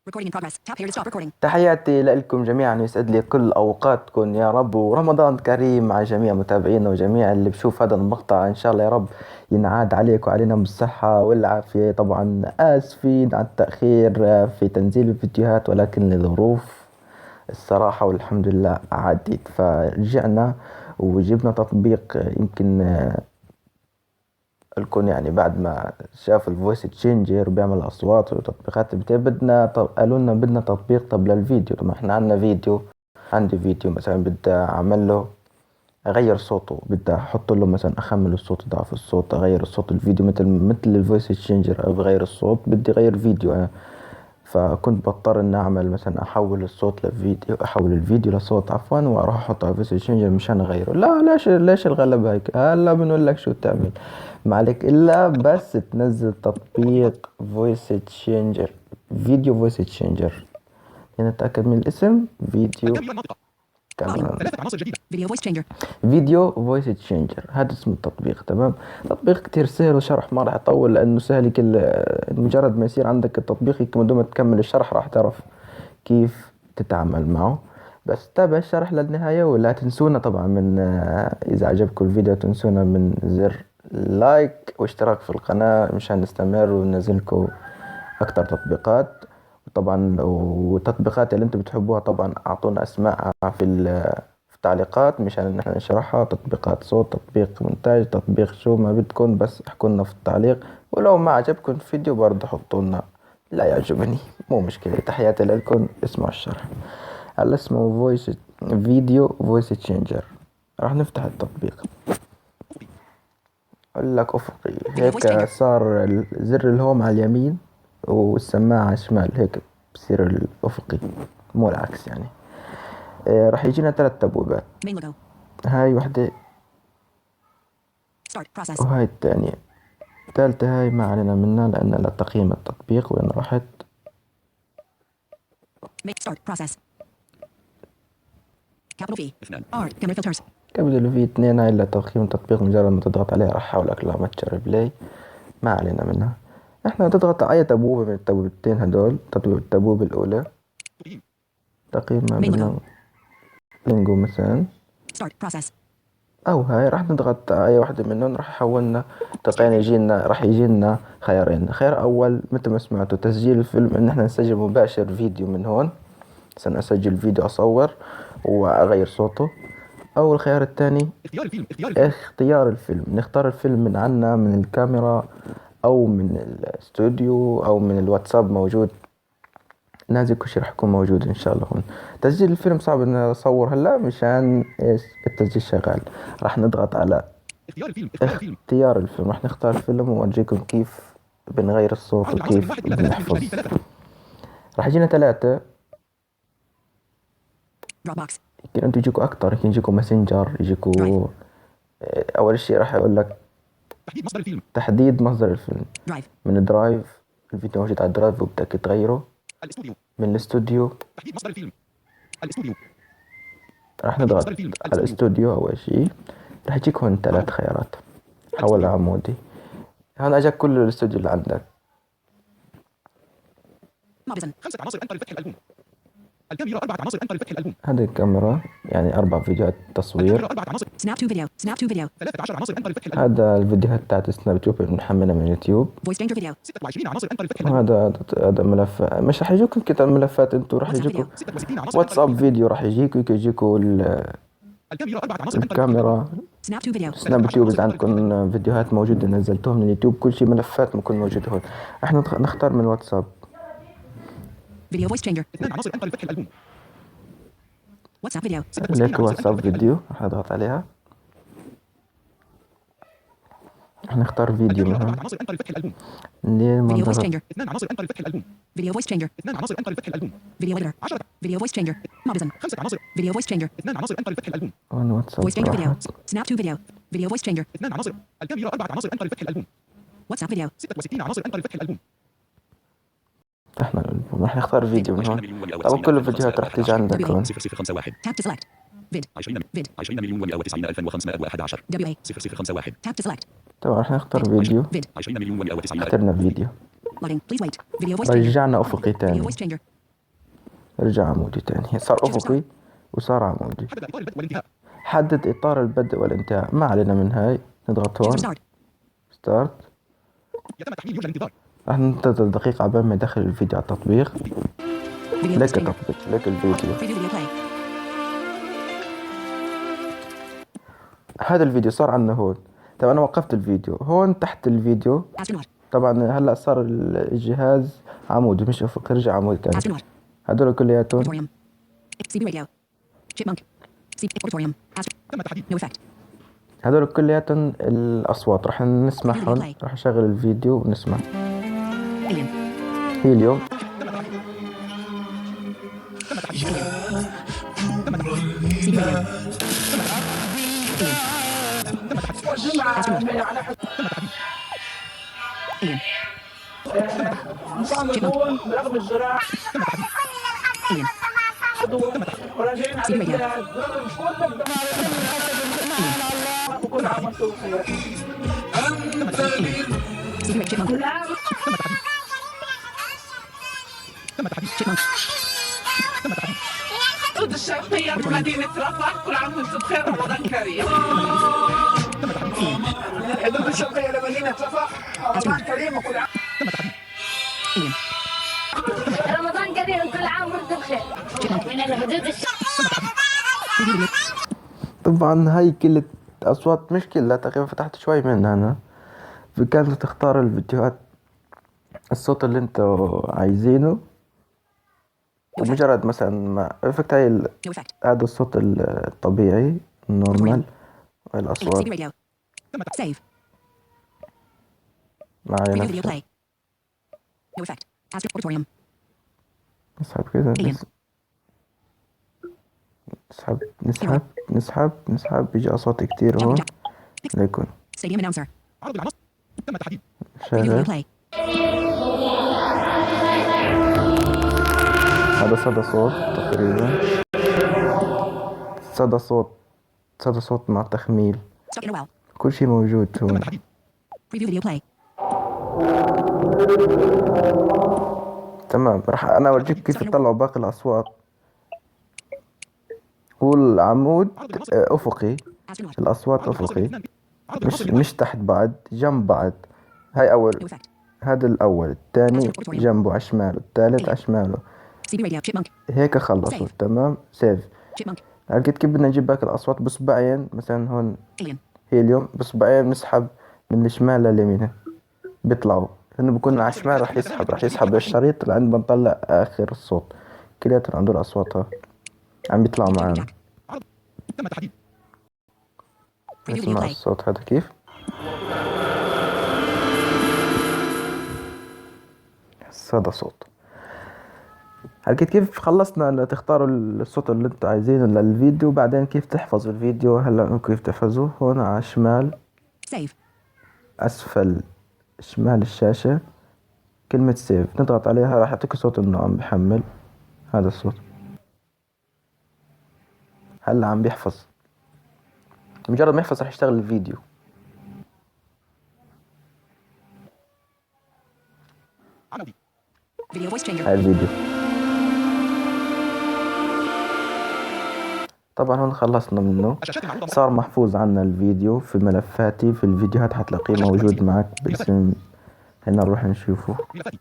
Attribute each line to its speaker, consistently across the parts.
Speaker 1: Recording in progress. Tap here to stop recording.
Speaker 2: تحياتي لكم جميعا، يسعد لي كل أوقاتكم يا رب، ورمضان كريم على جميع متابعينا وجميع اللي بشوف هذا المقطع. إن شاء الله يا رب ينعاد عليك وعلينا بالصحة والعافية. طبعا آسفين على التأخير في تنزيل الفيديوهات، ولكن لظروف الصراحة والحمد لله عدت، فرجعنا وجبنا تطبيق يمكن الكون يعني بعد ما شاف الفويس تشينجر بيعمل اصوات وتطبيقات قالوا لنا بدنا تطبيق طب للفيديو. طب احنا عندنا فيديو، عندي فيديو مثلا بدي اعمل له اغير صوته، بدي احط له مثلا اخمل الصوت، اضعف الصوت، اغير الصوت الفيديو مثل الفويس تشينجر، او بغير الصوت بدي اغير فيديو انا. فكنت بضطر ان اعمل مثلا احول الصوت لفيديو، احول الفيديو لصوت عفوا، واروح احطه على فويس تشينجر مشان اغيره. لا ليش الغلبة هيك؟ هلا بنقول لك شو تعمل، ما عليك الا بس تنزل تطبيق فويس تشينجر، فيديو فويس تشينجر. يعني نتأكد من الاسم، فيديو كاميرا
Speaker 1: ثلاثة عناصر جديدة. Video voice changer.
Speaker 2: فيديو فويس تشينجر، هذا اسم التطبيق. تمام، تطبيق كتير سهل وشرح ما راح يطول لانه سهل. كل مجرد ما يصير عندك التطبيق من دون ما تكمل الشرح راح تعرف كيف تتعامل معه. بس تابع الشرح للنهاية، ولا تنسونا طبعا من إذا عجبكم الفيديو تنسونا من زر لايك واشتراك في القناة مشان نستمر وننزلكم أكتر تطبيقات. طبعا والتطبيقات اللي انتم بتحبوها طبعا أعطونا أسماءها في التعليقات مشان نحن نشرحها. تطبيقات صوت، تطبيق مونتاج، تطبيق شو ما بدكم، بس احكوا لنا في التعليق. ولو ما عجبكم الفيديو برضه حطوا لنا لا يعجبني، مو مشكلة. تحياتي لكم، اسمعوا الشرح. هلا اسمه فويس فيديو فويس تشينجر. راح نفتح التطبيق، اقول لك افقي هيك صار زر الهوم على اليمين والسماعة على الشمال، هيك بصير الافقي مو العكس يعني. راح يجينا 3 تبويبات،
Speaker 1: Main logo.
Speaker 2: هاي وحدة
Speaker 1: Start process.
Speaker 2: وهاي الثانية. الثالثة هاي ما علينا منها لأن لتقييم التطبيق. وين راحت؟
Speaker 1: Make start process. Capital V. R. Camera filters.
Speaker 2: قبل في 2 هاي لتقييم التطبيق، مجرد ما تضغط عليها راح يحولك لمتجر بلاي، ما علينا منها. احنا تضغط على أي تبويبة من التبويبتين هدول. التبويبة الأولى تقييم ما
Speaker 1: Main
Speaker 2: بدنا
Speaker 1: logo.
Speaker 2: لينجو مثلا،
Speaker 1: Start process.
Speaker 2: او هاي راح نضغط على اي واحدة منهم راح يحولنا. طبعا راح يجينا خيارين. خيار اول مثل ما سمعتوا تسجيل الفيلم، ان احنا نسجل مباشر فيديو من هون، سنسجل فيديو اصور واغير صوته. او الخيار الثاني اختيار الفيلم، نختار الفيلم من عنا من الكاميرا او من الاستوديو او من الواتساب موجود. نازل كل شي راح يكون موجود ان شاء الله هون. تسجيل الفيلم صعب ان اصور هلا مشان ايش التسجيل شغال. راح نضغط على اختيار الفيلم، راح نختار فيلم وأورجيكم كيف بنغير الصوت وكيف بنحفظ. راح يجينا 3.
Speaker 1: Dropbox.
Speaker 2: يمكن انتوا يجيكوا اكتر، يمكن يجيكوا ماسنجر، يجيكوا اول شيء راح يقول لك تحديد مصدر الفيلم.
Speaker 1: Drive.
Speaker 2: من درايف، الفيديو موجود على الدرايف وبدك تغيره. من الاستوديو، راح نضغط على الاستوديو اول شيء. راح يجيك هون 3 خيارات. حول عمودي، هون اجاك كل الاستوديو اللي عندك.
Speaker 1: Mobison. 5 عناصر أنت لفتح الألبوم. الكاميرا 4 عناصر أنت لفتح الألبوم.
Speaker 2: هذه الكاميرا يعني 4 فيديوهات تصوير.
Speaker 1: 4 عناصر. Snap to video. Snap to video. 13 عناصر أنت لفتح الألبوم.
Speaker 2: هذا الفيديوهات بتاعت سناب تيوب بنحملها من يوتيوب.
Speaker 1: Voice changer video. 26 عناصر أنت لفتح الألبوم.
Speaker 2: هذا ملف، مش راح يجيكم كده الملفات انتوا، راح يجيكم واتساب فيديو، راح يجيكوا الكاميرا.
Speaker 1: Snap to video.
Speaker 2: سناب تيوب اذا عندكم فيديوهات موجودة نزلتوها من اليوتيوب، كل شيء ملفات ممكن موجودة هون. احنا نختار من الواتساب.
Speaker 1: Video voice changer. 2 عناصر أنت لفتح الألبوم. WhatsApp video.
Speaker 2: ليك واتساب فيديو، راح نضغط عليها. راح نختار فيديو من هون. ليه ما
Speaker 1: Video voice
Speaker 2: نضغط؟
Speaker 1: changer. 2 عناصر أنت لفتح الألبوم. Video voice changer. 2 عناصر أنت لفتح الألبوم. Video editor. 10. Video voice changer. Mobison. 5 عناصر. Video voice changer. 2 عناصر أنت لفتح الألبوم.
Speaker 2: هون واتساب
Speaker 1: Voice changer video.
Speaker 2: راحت.
Speaker 1: Snap to video. Video voice changer.
Speaker 3: 2 عناصر. الكاميرا 4 عناصر أنت لفتح الألبوم.
Speaker 1: WhatsApp video.
Speaker 3: 66 عناصر أنت لفتح الألبوم.
Speaker 2: فتحنا الألبوم، راح نختار فيديو من هون. طبعا كل الفيديوهات راح تيجي عندك هون.
Speaker 3: 0051
Speaker 1: Tap to select. Vid.
Speaker 3: 20,190,111
Speaker 1: WA.
Speaker 3: 0051
Speaker 1: Tap to select.
Speaker 2: طبعا راح نختار فيديو.
Speaker 1: Vid.
Speaker 3: 20,190,000
Speaker 2: اخترنا فيديو.
Speaker 1: Loading. Please wait. Video voice changer.
Speaker 2: رجعنا أفقي
Speaker 1: Video
Speaker 2: تاني.
Speaker 1: voice changer.
Speaker 2: رجع عمودي تاني، صار أفقي وصار عمودي.
Speaker 3: حدد إطار البدء والانتهاء.
Speaker 2: حدد إطار البدء والانتهاء، ما علينا من هاي. نضغط
Speaker 1: Choose
Speaker 2: هون
Speaker 1: from start.
Speaker 2: ستارت.
Speaker 3: يتم تحميل يرجى الانتظار.
Speaker 2: راح ننتظر دقيقة عبال ما يدخل الفيديو على التطبيق.
Speaker 1: Video
Speaker 2: لك
Speaker 1: voice changer.
Speaker 2: التطبيق، لك الفيديو.
Speaker 1: Preview video play.
Speaker 2: هذا الفيديو صار عنا هون. طبعا أنا وقفت الفيديو هون تحت الفيديو.
Speaker 1: Astronaut.
Speaker 2: طبعا هلا صار الجهاز عمودي مش أفقي، رجع عمودي تاني.
Speaker 1: Astronaut.
Speaker 2: هدول كلياتهم.
Speaker 1: Auditorium. CB radio. Chipmunk. CB auditorium.
Speaker 3: تم تحديد.
Speaker 1: No effect.
Speaker 2: هدول كلياتهم الأصوات راح نسمعهم. راح أشغل الفيديو ونسمع.
Speaker 1: Alien.
Speaker 2: هيليوم.
Speaker 1: CB radio. Alien. Astronaut. Alien. Chipmunk. Alien. CB radio. CB radio. Chipmunk. Chipmunk.
Speaker 4: الحدود الشرقية من مدينة رفح، كل عام وانتم بخير، رمضان كريم. من الحدود الشرقية لمدينة رفح، رمضان كريم وكل عام.
Speaker 1: Alien.
Speaker 5: رمضان كريم كل عام وانتم بخير. من الحدود
Speaker 1: Preview video.
Speaker 2: طبعا هاي كل الأصوات مش كلها، تقريبا فتحت شوي منها أنا. فكانت تختار الفيديوهات الصوت اللي انتوا عايزينه، ومجرد مثلا ما افكت هاي
Speaker 1: No effect.
Speaker 2: هذا الصوت الطبيعي النورمال.
Speaker 1: CB
Speaker 2: الأصوات
Speaker 1: radio. Save.
Speaker 2: مع
Speaker 1: Preview video
Speaker 2: نفسها.
Speaker 1: play. No effect. Auditorium.
Speaker 2: نسحب كذا،
Speaker 1: Alien.
Speaker 2: نسحب نسحب نسحب نسحب، بيجي أصوات كتير هون. ليكن
Speaker 1: Stadium announcer.
Speaker 3: عرض العناصر. تم تحديد.
Speaker 1: Preview video
Speaker 2: شغل.
Speaker 1: play.
Speaker 2: هذا صدى صوت تقريبا. صدى صوت، صدى صوت مع تخميل.
Speaker 1: Stuck in a well.
Speaker 2: كل شي موجود
Speaker 3: تم
Speaker 2: هون.
Speaker 3: تحديد.
Speaker 1: Preview video play.
Speaker 2: تمام. راح انا اورجيك كيف تطلعوا باقي الاصوات. والعمود افقي،
Speaker 1: Astronaut.
Speaker 2: الاصوات
Speaker 3: عرض العناصر
Speaker 2: افقي،
Speaker 3: الاثنان. عرض العناصر
Speaker 2: مش تحت بعض، جنب بعض. هاي
Speaker 1: No
Speaker 2: اول،
Speaker 1: effect.
Speaker 2: هذا الاول، الثاني جنبه على شماله، الثالث على شماله.
Speaker 1: CB radio. Chipmunk.
Speaker 2: هيك خلصوا. تمام. سيف.
Speaker 1: Chipmunk.
Speaker 2: لقيت كيف بدنا نجيب باقي الاصوات بصبعين. مثلا هون
Speaker 1: Alien.
Speaker 2: هيليوم، بصبعين نسحب من الشمال لليمين بيطلعوا. لانه بكون على الشمال راح يسحب الشريط لعند ما نطلع اخر الصوت. كلياتهم عندهم اصواتها عم بيطلعوا معانا.
Speaker 3: عرض. تم تحديد.
Speaker 1: Preview video
Speaker 2: نسمع
Speaker 1: play.
Speaker 2: الصوت هذا كيف. صدى صوت. لقيت كيف خلصنا تختاروا الصوت اللي انتوا عايزينه للفيديو. بعدين كيف تحفظوا الفيديو. هلا كيف تحفظوه. هون على الشمال
Speaker 1: Save.
Speaker 2: اسفل شمال الشاشة كلمة سيف، نضغط عليها راح يعطيك صوت انه عم بحمل. هذا الصوت هلا عم بيحفظ. مجرد ما يحفظ راح يشتغل الفيديو.
Speaker 3: عمودي.
Speaker 1: Video voice changer.
Speaker 2: هاي الفيديو. طبعا هون خلصنا منه.
Speaker 3: الشاشات المعروضة.
Speaker 2: صار محفوظ عنا الفيديو في ملفاتي. في الفيديوهات حتلاقيه موجود معك باسم. هنا نروح نشوفه.
Speaker 3: ملفاتي.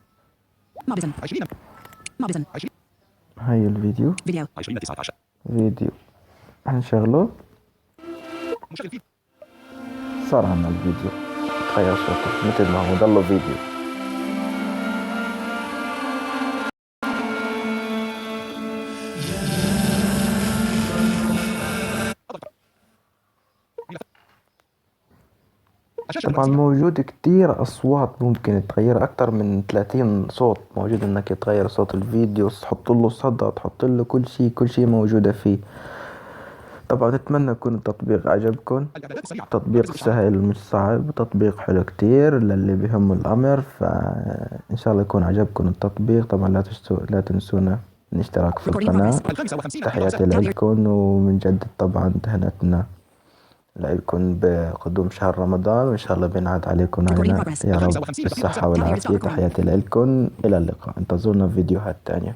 Speaker 1: Mobism.
Speaker 3: 20.
Speaker 1: Mobism.
Speaker 3: 20.
Speaker 2: هاي الفيديو.
Speaker 1: Video.
Speaker 3: 2019.
Speaker 2: فيديو هنشغله.
Speaker 3: مشغل فيديو.
Speaker 2: صار عنا الفيديو. تغير صوته مثل ما هو ضله فيديو.
Speaker 3: الشاشة
Speaker 2: طبعا
Speaker 3: الرئيسية.
Speaker 2: موجود كتير أصوات ممكن تغير. أكتر من 30 صوت موجود إنك تغير صوت الفيديو. تحط له صدى، تحط له كل شي موجودة فيه. طبعا نتمنى يكون التطبيق عجبكم.
Speaker 3: الإعدادات السريعة.
Speaker 2: تطبيق سهل مش صعب، تطبيق حلو كتير للي بهم الأمر. فإن شاء الله يكون عجبكم التطبيق. طبعا لا تنسونا الاشتراك في القناة.
Speaker 3: 55.
Speaker 2: تحياتي لكم، ومن جدد طبعا تهنئتنا لكم بقدوم شهر رمضان، وإن شاء الله بينعاد عليكم علينا يا رب بالصحة والعافية. تحياتي لكم، إلى اللقاء. انتظرونا في فيديوهات تانية.